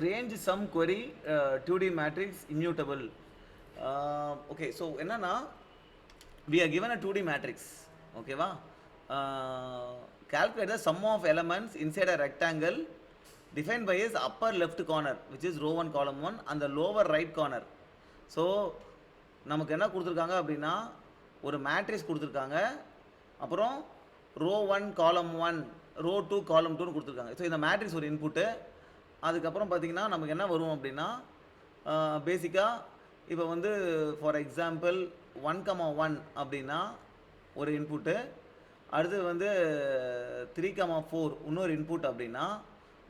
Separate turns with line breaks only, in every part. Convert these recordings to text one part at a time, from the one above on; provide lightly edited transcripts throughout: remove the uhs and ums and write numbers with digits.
range sum query 2D matrix immutable. Okay, so என்னன்னா we are given a 2D matrix. Okay va? Calculate the sum of elements inside a rectangle defined by its upper left corner, which is row 1 column 1, and the lower right corner. So நமக்கு என்ன கொடுத்துருக்காங்க அப்படின்னா ஒரு matrix கொடுத்துருக்காங்க, அப்புறம் row 1 காலம் 1 row 2 காலம் 2ன்னு கொடுத்துருக்காங்க. ஸோ இந்த மேட்ரிக்ஸ் ஒரு இன்புட்டு. அதுக்கப்புறம் பார்த்தீங்கன்னா நமக்கு என்ன வரும் அப்படின்னா பேசிக்காக இப்போ வந்து ஃபார் எக்ஸாம்பிள் 1,1 அப்படின்னா ஒரு இன்புட்டு, அடுத்து வந்து 3,4 இன்னொரு இன்புட் அப்படின்னா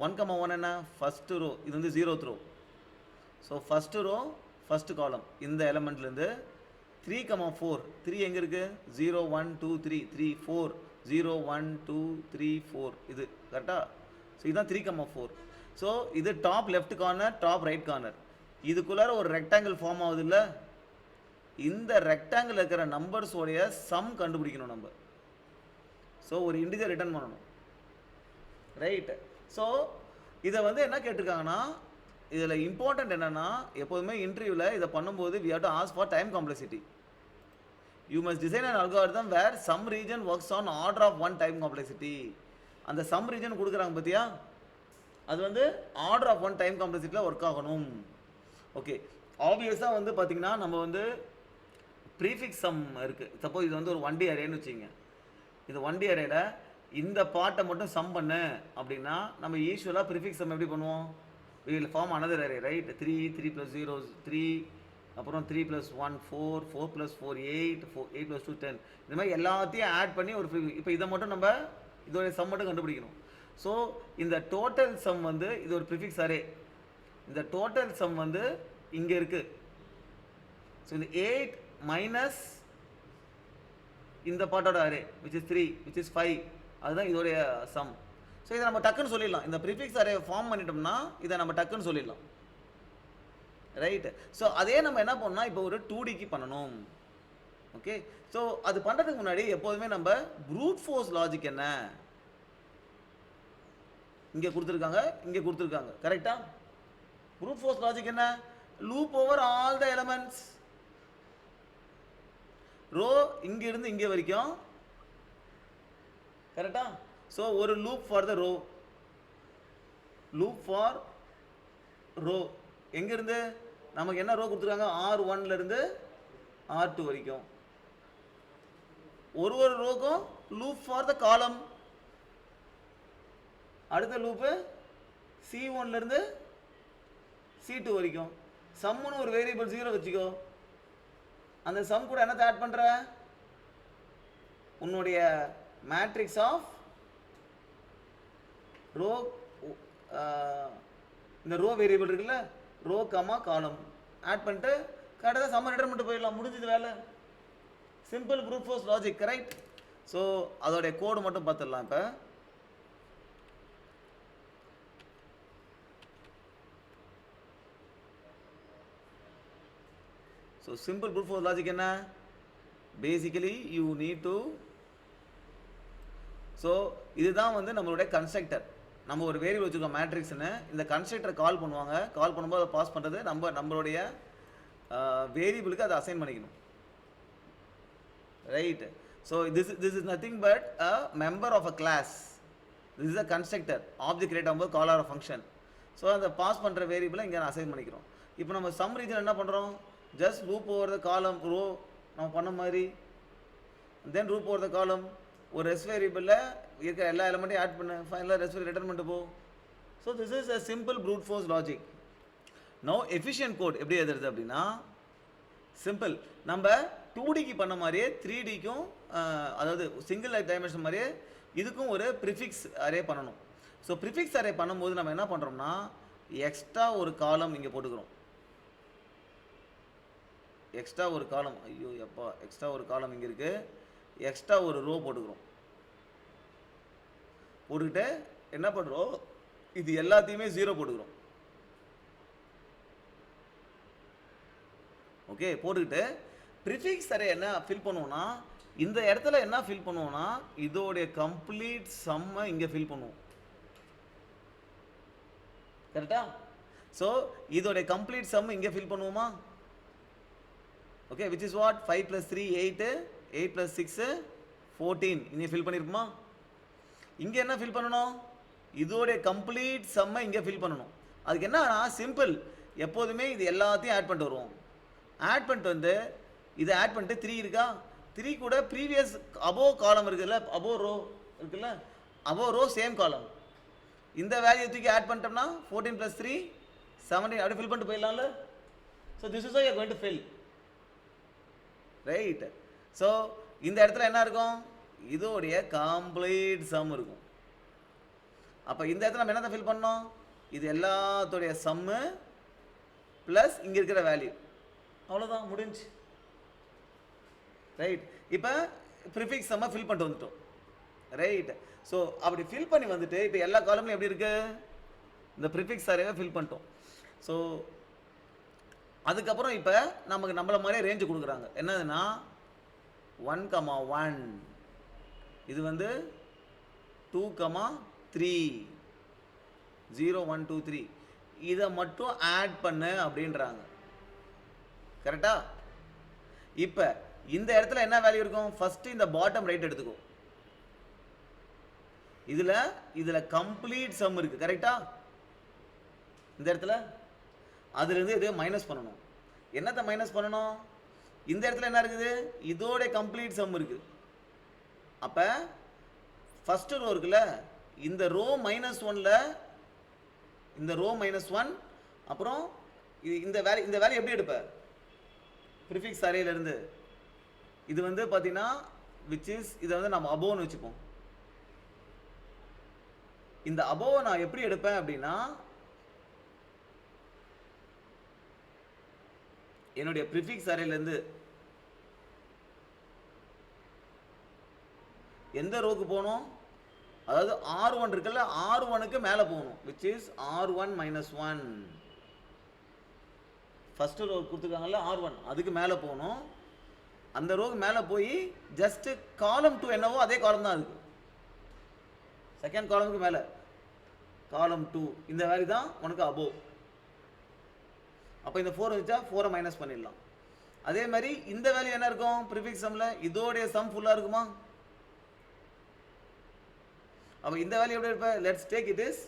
1,1 என்ன ஃபஸ்ட்டு ரோ, இது வந்து 0th row. So first row first column இந்த எலமெண்ட்லேருந்து 3,4 3 எங்கே இருக்குது 0 1 2 3 3 4 0 1 2 3 4 இது கரெக்டாக. ஸோ இதுதான் 3,4. ஸோ இது top left corner top right corner, இதுக்குள்ளார ஒரு ரெக்டாங்கிள் ஃபார்ம் ஆகுது இல்லை. இந்த ரெக்டாங்கிள் இருக்கிற நம்பர்ஸோடைய சம் கண்டுபிடிக்கணும் நம்ம. ஸோ ஒரு இன்டிஜர் ரிட்டர்ன் பண்ணணும், ரைட். ஸோ இதை வந்து என்ன கேட்டிருக்காங்கன்னா இதில் இம்பார்ட்டன்ட் என்னென்னா எப்போதுமே இன்டர்வியூவில் இதை பண்ணும்போது we have to ask for time complexity. You must design an algorithm where some region works on order of 1 time complexity. அந்த சம் ரீஜன் கொடுக்குறாங்க பார்த்தியா, அது வந்து ஆர்டர் ஆஃப் 1 டைம் காம்ப்ளெக்சிட்டியில் ஒர்க் ஆகணும். ஓகே, ஆப்வியஸாக வந்து பார்த்திங்கன்னா நம்ம வந்து ப்ரீஃபிக்ஸ் சம் இருக்குது. சப்போஸ் இது வந்து ஒரு 1D அரேன்னு வச்சுங்க, இது 1D அரேயில் இந்த பார்ட்டை மட்டும் சம் பண்ணு அப்படின்னா நம்ம யூஸ்வலாக ப்ரிஃபிக்ஸ் சம் எப்படி பண்ணுவோம், we will form another array, right? 3 3 plus 0 3, அப்புறம் 3 plus 1 4 4 plus 4 8 8 plus 2 10, இந்த மாதிரி எல்லாத்தையும் ஆட் பண்ணி ஒரு இப்போ இதை மட்டும் நம்ம இதோட சம் மட்டும் கண்டுபிடிக்கணும். ஸோ இந்த டோட்டல் சம் வந்து இது ஒரு ப்ரிஃபிக்ஸ் அரே, இந்த டோட்டல் சம் வந்து இங்கே இருக்குது. ஸோ இந்த 8 மைனஸ் இந்த பார்ட்டோட array which is 3 which is 5, அதுதான் இதோடைய சம். ஸோ இதை நம்ம டக்குன்னு சொல்லிடலாம், இந்த ப்ரிஃபிக்ஸ் அரே ஃபார்ம் பண்ணிட்டோம்னா இதை நம்ம டக்குன்னு சொல்லிடலாம், ரைட். ஸோ அதே நம்ம என்ன பண்ணோம்னா இப்போ ஒரு 2Dக்கு பண்ணணும். ஓகே, ஸோ அது பண்ணுறதுக்கு முன்னாடி எப்போதுமே நம்ம ப்ரூட் ஃபோர்ஸ் லாஜிக் என்ன இங்கே கொடுத்துருக்காங்க இங்கே கொடுத்துருக்காங்க கரெக்டா. ப்ரூட் ஃபோர்ஸ் லாஜிக் என்ன, loop over all the elements, row இங்கிருந்து இங்கே வரைக்கும் கரெக்டா. ஸோ ஒரு loop for the row, loop for row எங்கேருந்து நமக்கு என்ன ரோ கொடுத்துருக்காங்க R1லேருந்து R2 வரைக்கும். ஒரு ஒரு ரோக்கும் லூப் ஃபார் த காலம், அடுத்த லூப்பு C1லேருந்து C2 வரைக்கும். சம்முன்னு ஒரு வேரியபிள் 0 வச்சுக்கோ, அந்த சம் கூட என்னத்தை ஆட் பண்ணுற, உன்னுடைய மேட்ரிக்ஸ் ஆஃப் ரோ, இந்த ரோ வேரியபிள் இருக்குல்ல ரோ கமா காலம் ஆட் பண்ணிட்டு கரெக்டாக சம்ம ரிட்டர்ன் பண்ணிட்டு போயிடலாம், முடிஞ்சது வேலை. Simple brute force logic, correct. So அதோடைய கோடு மட்டும் பார்த்துடலாம். இப்போ so simple brute force logic என்ன, basically you need to, so இதுதான் வந்து நம்மளுடைய கன்ஸ்ட்ரக்டர். நம்ம ஒரு வேரியபிள் வச்சுருக்கோம் மேட்ரிக்ஸ்னு, இந்த கன்ஸ்ட்ரக்டரை கால் பண்ணுவாங்க, கால் பண்ணும்போது அதை பாஸ் பண்ணுறது நம்மளுடைய வேரியபிளுக்கு அதை அசைன் பண்ணிக்கணும், right. So this is nothing but a member of a class. this is a constructor, object create ஆகும்போது கால் ஆர் ஃபங்க்ஷன். ஸோ அந்த பாஸ் பண்ணுற வேரியபிளை இங்கே அசைன் பண்ணிக்கிறோம். இப்போ நம்ம சம் ரீஜன் என்ன பண்ணுறோம், ஜஸ்ட் லூப் ஓவர் த காலம் ரோ நம்ம பண்ண மாதிரி, தென் லூப் ஓவர் த காலம் ஒரு ரெஸ் வேரியபிளில் இருக்கிற எல்லா எலமெண்ட்டையும் ஆட் பண்ண, ஃபைனலாக ரெஸ் வேரியபிள் ரிட்டர்ன் பண்ணிட்டு போ. So this is a simple brute force logic. No efficient code எப்படி எழுதுறது அப்படின்னா சிம்பிள், நம்ம 2Dக்கு பண்ண மாதிரியே 3Dக்கும் அதாவது சிங்கிள் டைமென்ஷன் மாதிரியே இதுக்கும் ஒரு ப்ரிஃபிக்ஸ் அரே பண்ணணும். ஸோ ப்ரிஃபிக்ஸ் அரே பண்ணும்போது நம்ம என்ன பண்ணுறோம்னா எக்ஸ்ட்ரா ஒரு காலம் இங்கே போட்டுக்கிறோம், எக்ஸ்ட்ரா ஒரு காலம், ஐயோ எப்பா எக்ஸ்ட்ரா ஒரு காலம் இங்கே இருக்குது, எக்ஸ்ட்ரா ஒரு ரோ போட்டுக்கிறோம். போட்டுக்கிட்டு என்ன பண்ணுறோம், இது எல்லாத்தையுமே 0 போட்டுக்கிறோம். ஓகே, போட்டுக்கிட்டு ப்ரிஃபிக்ஸ் அரே என்ன ஃபில் பண்ணுவோம்னா இந்த இடத்துல என்ன ஃபில் பண்ணுவோம்னா இதோடைய கம்ப்ளீட் சம்மை இங்கே ஃபில் பண்ணுவோம். கரெக்டா? ஸோ இதோடைய கம்ப்ளீட் சம் இங்கே ஃபில் பண்ணுவோமா? Okay, which is what 5 + 3 8, 8 + 6 14. இங்கே ஃபில் பண்ணியிருப்போமா? இங்கே என்ன ஃபில் பண்ணணும்? இதோடைய கம்ப்ளீட் சம்மை இங்கே ஃபில் பண்ணணும். அதுக்கு என்னன்னா சிம்பிள், எப்போதுமே இது எல்லாத்தையும் ஆட் பண்ணிட்டு வருவோம். ஆட் பண்ணிட்டு வந்து இதை ஆட் பண்ணிட்டு 3 இருக்கா, 3 கூட ப்ரீவியஸ் அபோவ் காலம் இருக்குல்ல, அபோவ் ரோ இருக்குல்ல, அபோவ் ரோ சேம் காலம், இந்த வேல்யூ தூக்கி ஆட் பண்ணிட்டோம்னா 14 + 3 17 அப்படி ஃபில் பண்ணிட்டு போயிடலாம்ல. So this is how you are going to fill, right? So இந்த இடத்துல என்ன இருக்கும்? இதோடைய கம்ப்ளீட் சம் இருக்கும். அப்போ இந்த இடத்துல நம்ம என்னத்தை ஃபில் பண்ணோம்? இது எல்லாத்தோடைய சம்மு ப்ளஸ் இங்கே இருக்கிற வேல்யூ, அவ்வளோதான், முடிஞ்சு, ரைட்? இப்போ ப்ரிஃபிக்ஸ் சம்மை ஃபில் பண்ணிட்டு வந்துட்டோம், ரைட்? ஸோ அப்படி ஃபில் பண்ணி வந்துட்டு இப்போ எல்லா காலம்லையும் எப்படி இருக்கு? இந்த ப்ரிஃபிக்ஸ் அரேவை ஃபில் பண்ணிட்டோம். ஸோ அதுக்கப்புறம் இப்போ நமக்கு நம்மள மாதிரியே ரேஞ்சு கொடுக்குறாங்க. என்னதுன்னா 1,1, இது வந்து 2,3, 0 1 2 3, இதை மட்டும் ஆட் பண்ணு அப்படின்றாங்க. கரெக்டா? இப்போ இந்த இடத்துல என்ன வேல்யூ இருக்கும்? ஃபர்ஸ்ட் இந்த பாட்டம் ரைட் எடுத்துக்கோ. இதுல கம்ப்ளீட் சம் இருக்கு, கரெக்டா? இந்த இடத்துல அதுலேருந்து இதை மைனஸ் பண்ணணும். என்னத்தை மைனஸ் பண்ணணும்? இந்த இடத்துல என்ன இருக்குது? இதோட கம்ப்ளீட் சம் இருக்கு. அப்போ ஃபர்ஸ்ட் ரோ இருக்குல்ல, இந்த ரோ -1ல இந்த ரோ -1, அப்புறம் இந்த வேல்யூ எப்படி எடுப்ப? ப்ரிஃபிக்ஸ் அரேலேருந்து இது வந்து பார்த்தீங்கன்னா விச் இஸ், இதை வந்து நம்ம அபோவ்னு வச்சுப்போம். இந்த அபோவை நான் எப்படி எடுப்பேன் அப்படின்னா, என்னுடைய ப்ரிஃபிக்ஸ் அரேலேருந்து எந்த ரோக்கு போகணும்? அதாவது R1 இருக்குல்ல, R1க்கு மேலே போகணும், which is R1 - 1. First row கொடுத்துருக்காங்கல்ல R1, அதுக்கு மேலே போகணும். அந்த ரோக்கு மேலே போய் ஜஸ்ட் காலம் 2 என்னவோ அதே காலம் தான் இருக்கு. செகண்ட் காலமுக்கு மேலே காலம் 2, இந்த வேல்யூ தான் உனக்கு அபோவ். அப்போ இந்த 4 வச்சா 4 மைனஸ் பண்ணிடலாம். அதே மாதிரி இந்த வேல்யூ என்ன இருக்கும்? ப்ரிஃபிக்ஸ் சம்ல இதோடைய சம் ஃபுல்லாக இருக்குமா? அப்போ இந்த வேல்யூ எப்படி எடுப்ப? Let's take it is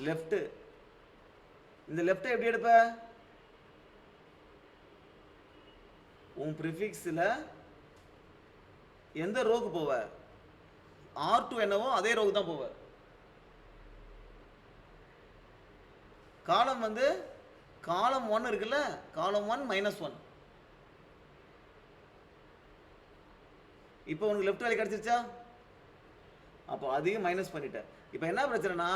left. இந்த லெஃப்ட்டை எப்படி எடுப்ப? உன் ப்ரிஃபிக்ஸில் எந்த ரோக்கு போவ? R2 என்னவோ அதே ரோக்கு தான் போவ. காலம் வந்து காலம் 1 இருக்குல்ல, காலம் 1 -1. இப்போ உனக்கு லெஃப்ட் வேல்யூ கிடைச்சிருச்சா? அப்போ அதையும் மைனஸ் பண்ணிட்டேன். இப்போ என்ன பிரச்சனைனா,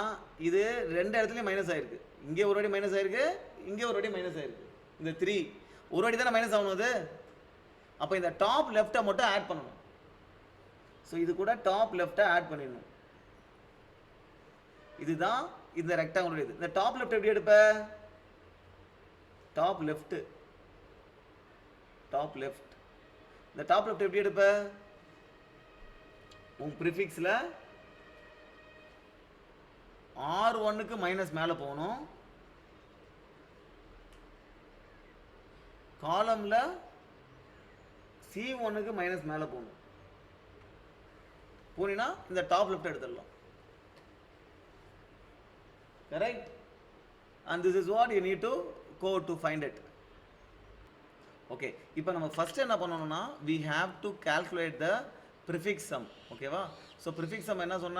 இது ரெண்டு இடத்துலையும் மைனஸ் ஆயிருக்கு. இங்கே ஒரு வாட்டி மைனஸ் ஆயிருக்கு, இங்கே ஒரு வாட்டி மைனஸ் ஆயிருக்கு. இந்த 3 ஒரு வாட்டி தானே மைனஸ் ஆகணும் அது. அப்போ இந்த டாப் லெஃப்ட்டை மட்டும் ஆட் பண்ணணும். ஸோ இது கூட டாப் லெஃப்ட்டை ஆட் பண்ணிடணும். இதுதான் இந்த ரெக்டாங்குலர். இது இந்த டாப் லெஃப்ட் எப்படி எடுப்ப? Top left, top left. இந்த டாப் லெஃப்ட் எப்படி எடுப்ப? உன் ப்ரிஃபிக்ஸில் R1க்கு மைனஸ் மேலே போகணும், காலம்ல C1க்கு மைனஸ் மேலே போகணும். போனீங்கன்னா இந்த டாப் லெஃப்ட் எடுத்துடலாம். Correct? And this is what you need to go to find it. Okay, இப்போ நம்ம ஃபர்ஸ்ட் என்ன பண்ணணும்னா, we have to calculate the prefix sum. ஓகேவா? ஸோ prefix sum என்ன சொன்ன?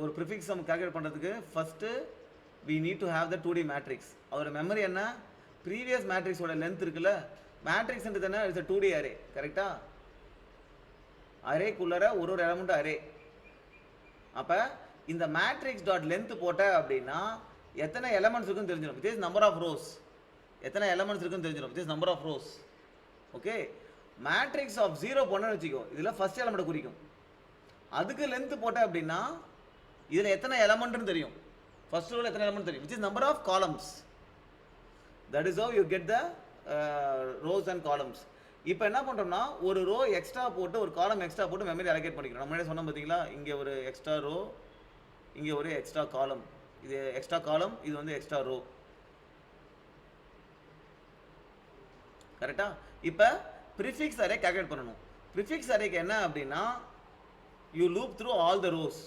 ஒரு prefix sum calculate பண்ணுறதுக்கு first we need to have the 2D matrix. அதோட மெமரி என்ன? ப்ரீவியஸ் மேட்ரிக்ஸோட லென்த் இருக்குல்ல, மேட்ரிக்ஸ்ன்றது என்ன? It's 2D array. கரெக்டா? அரேக்குள்ளர ஒரு எலமெண்ட் அரே. அப்போ இந்த மேட்ரிக்ஸ் டாட் லென்த் போட்ட அப்படின்னா எத்தனை எலமெண்ட்ஸ் இருக்குன்னு தெரிஞ்சிடும். Which is number of rows. எத்தனை எலமெண்ட்ஸ் இருக்குன்னு தெரிஞ்சிடும். Which is number of rows. Okay, matrix of 0 போட்டோன்னு வச்சுக்கோ, இதில் ஃபர்ஸ்ட் எலமெண்ட் குறிக்கும். அதுக்கு லென்த் போட்ட அப்படின்னா இதில் எத்தனை எலமெண்ட்னு தெரியும். ஃபர்ஸ்ட் ரோவில் எத்தனை எலமெண்ட் தெரியும். Which is number of columns. That is how you get the rows and columns. இப்போ என்ன பண்ணுறோம்னா, ஒரு ரோ எக்ஸ்ட்ரா போட்டு ஒரு காலம் எக்ஸ்ட்ரா போட்டு மெமரி அலோகேட் பண்ணிக்கிறோம். நம்ம முன்னாடி சொன்னோம் பார்த்தீங்களா, இங்கே ஒரு எக்ஸ்ட்ரா ரோ, இங்கே ஒரு எக்ஸ்ட்ரா காலம். இது எக்ஸ்ட்ரா காலம், இது வந்து எக்ஸ்ட்ரா ரோ. கரெக்டா? இப்போ ப்ரிஃபிக்ஸ் அரே கால்குலேட் பண்ணணும். ப்ரிஃபிக்ஸ் அரேக்கு என்ன அப்படின்னா you loop through all the rows.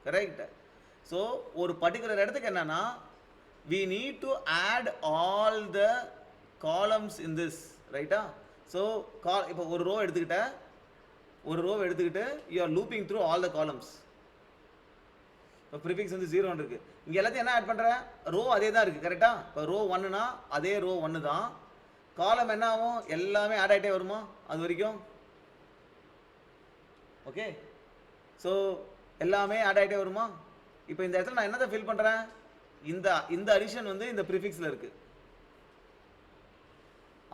Correct? So ஒரு பர்டிகுலர் இடத்துக்கு என்னன்னா we need to add all the columns in this, ரைட்டா? ஸோ இப்போ ஒரு ரோ எடுத்துக்கிட்டு you are looping through all the columns. இப்போ ப்ரிஃபிக்ஸ் வந்து 0 இருக்கு. இங்கே எல்லாத்தையும் என்ன ஆட் பண்ணுறேன்? ரோ அதே தான் இருக்குது. கரெக்டாக? இப்போ ரோ 1னா அதே ரோ 1 தான். காலம் என்ன ஆகும்? எல்லாமே ஆட் ஆகிட்டே வருமா அது வரைக்கும்? ஓகே, ஸோ எல்லாமே ஆட் ஆகிட்டே வருமா? இப்போ இந்த இடத்துல நான் என்னத்தை ஃபில் பண்ணுறேன்? இந்த அடிஷன் வந்து இந்த ப்ரிஃபிக்ஸில் இருக்குது.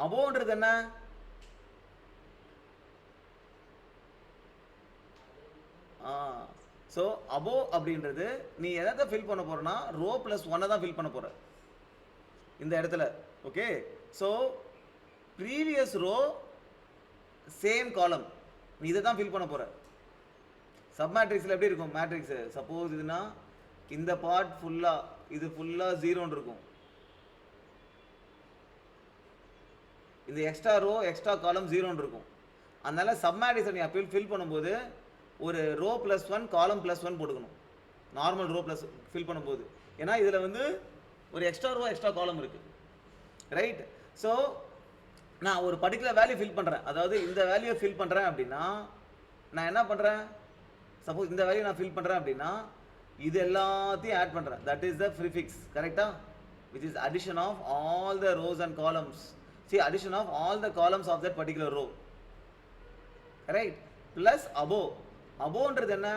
அபோன்றது என்ன? ஸோ அபோ அப்படின்றது நீ எதை ஃபில் பண்ண போறனா ரோ ப்ளஸ் 1 தான் ஃபில் பண்ண போற இந்த இடத்துல. Okay, so previous row same column நீ இதை தான் ஃபில் பண்ண போற. சப் மேட்ரிக்ஸில் எப்படி இருக்கும்? மேட்ரிக்ஸ் சப்போஸ் இதுனா இந்த பார்ட் ஃபுல்லாக இது ஃபுல்லாக 0 இருக்கும். இந்த எக்ஸ்ட்ரா ரோ எக்ஸ்ட்ரா காலம் 0 இருக்கும். அதனால சப் மேட்ரிக்ஸை நீ அப்போ ஃபில் பண்ணும்போது ஒரு ரோ ப்ளஸ் 1 காலம் ப்ளஸ் 1 போட்டுக்கணும் நார்மல் ரோ ப்ளஸ் ஃபில் பண்ணும்போது. ஏன்னா இதில் வந்து ஒரு எக்ஸ்ட்ரா ரோ எக்ஸ்ட்ரா காலம் இருக்குது. ரைட்? ஸோ நான் ஒரு பர்டிகுலர் வேல்யூ ஃபில் பண்ணுறேன், அதாவது இந்த வேல்யூ ஃபில் பண்ணுறேன் அப்படின்னா நான் என்ன பண்ணுறேன்? சப்போஸ் இந்த வேல்யூ நான் ஃபில் பண்ணுறேன் அப்படின்னா இது எல்லாத்தையும் ஆட் பண்ணுறேன். That is the prefix. கரெக்டாக? Which is addition of all the rows and columns. see addition of all the columns of that particular row. Right? Plus above. Aboveன்றது என்ன?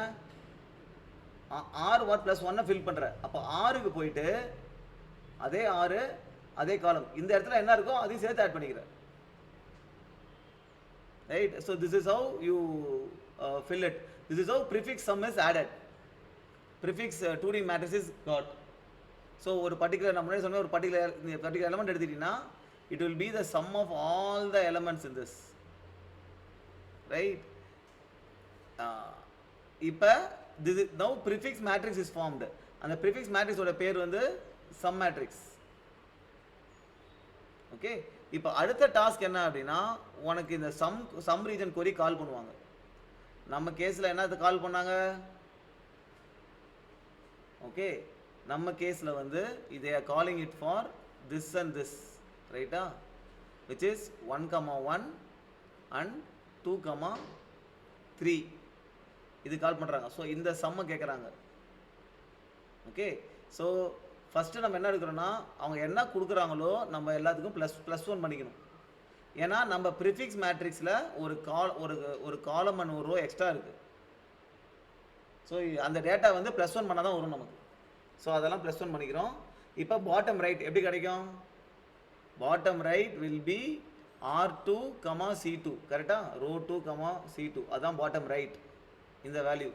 r1 plus 1 ஃபில் பண்ற. அப்ப r க்கு போயிட்டு அதே r அதே காலம் இந்த இடத்துல என்ன இருக்கோ அதையும் சேர்த்து ஆட் பண்ணிக்கிற. Right? So this is how you fill it. This is how prefix sum is added. Prefix 2D matrix is got. So ஒரு particular நம்ம முன்னாடி சொன்ன ஒரு particular element எடுத்துட்டீங்கன்னா it will be the sum of all the elements in this. Right? இப்போ this is now prefix matrix is formed. அந்த prefix matrix ஓட பேர் வந்து sum matrix. ஓகே, இப்போ அடுத்த டாஸ்க் என்ன அப்படின்னா உனக்கு இந்த சம் ரீஜன் query கால் பண்ணுவாங்க. நம்ம கேஸ்ல என்னது கால் பண்ணாங்க? ஓகே, நம்ம கேஸ்ல வந்து they are calling it for this and this, right? Which is 1,1 and 2,3 இது கால் பண்றாங்க. ஸோ இந்த சம்மை கேட்குறாங்க. ஓகே, ஸோ ஃபஸ்ட்டு நம்ம என்ன எடுக்கிறோன்னா அவங்க என்ன கொடுக்குறாங்களோ நம்ம எல்லாத்துக்கும் ப்ளஸ் 1 பண்ணிக்கணும். ஏன்னா நம்ம ப்ரிஃபிக்ஸ் மேட்ரிக்ஸில் ஒரு காலம் அண்ட் ஒரு ரோ எக்ஸ்ட்ரா இருக்குது. ஸோ அந்த டேட்டா வந்து ப்ளஸ் 1 பண்ணால் தான் வரும் நமக்கு. ஸோ அதெல்லாம் ப்ளஸ் 1 பண்ணிக்கிறோம். இப்போ பாட்டம் ரைட் எப்படி கிடைக்கும்? Bottom right will be R2, C2. கரெக்டாக? ரோ 2, C2 அதான் பாட்டம் ரைட். இந்த வேல்யூ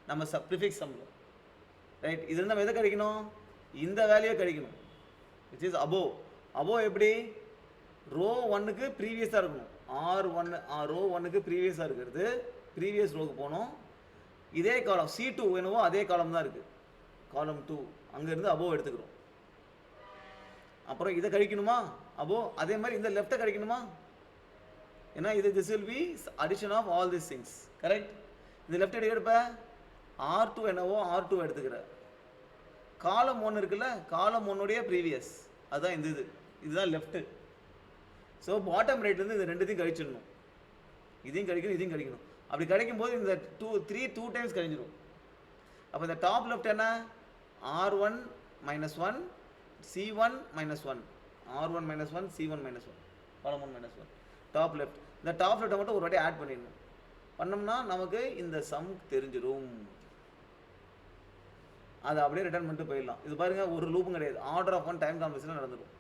நம்ம ப்ரிஃபிக்ஸ் சம்மில். ரைட்? இது நம்ம எதை கிடைக்கணும்? இந்த வேல்யூவை கிடைக்கணும். Which is above. அபோவ் எப்படி? ரோ 1க்கு ப்ரீவியஸாக இருக்கணும். ரோ 1க்கு ப்ரீவியஸாக இருக்கிறது ப்ரீவியஸ் ரோக்கு போகணும். இதே காலம் C2 என்னவோ அதே காலம் தான் இருக்குது. காலம் 2 அங்கேருந்து அபோவ் எடுத்துக்கிறோம். அப்புறம் இதை கழிக்கணுமா? அபோவ். அதே மாதிரி இந்த லெஃப்ட்டை கழிக்கணுமா? ஏன்னா இது this will be addition of all this things. Correct? இந்த லெஃப்ட் எடுப்ப R2 என்னவோ R2 எடுத்துக்கிற. காலம் 1 இருக்குல்ல, காலம் 1உடைய ப்ரீவியஸ் அதுதான் இந்த இதுதான் லெஃப்ட்டு. ஸோ பாட்டம் ரைட்லேருந்து இந்த ரெண்டுத்தையும் கழிச்சிடணும். இதையும் கழிக்கணும், இதையும் கழிக்கணும். அப்படி கிடைக்கும் போது இந்த 2 டைம்ஸ் கழிஞ்சிடும். அப்போ இந்த டாப் லெஃப்ட் என்ன? R1 minus 1 C1 minus 1 R1 minus 1 C1 minus 1 காலம் 1 minus 1 டாப் லெஃப்ட். இந்த டாப் லெஃப்ட்டை மட்டும் ஒரு வாட்டி ஆட் பண்ணிடணும். பண்ணோம்னா நமக்கு இந்த சம் தெரிஞ்சிடும். அதை அப்படியே ரிட்டர்ன் பண்ணிட்டு போயிடலாம். இது பாருங்க, ஒரு லூப்பும் கிடையாது. ஆர்டர் ஆஃப் 1 டைம் காம்பினேஷன் நடந்துடும்.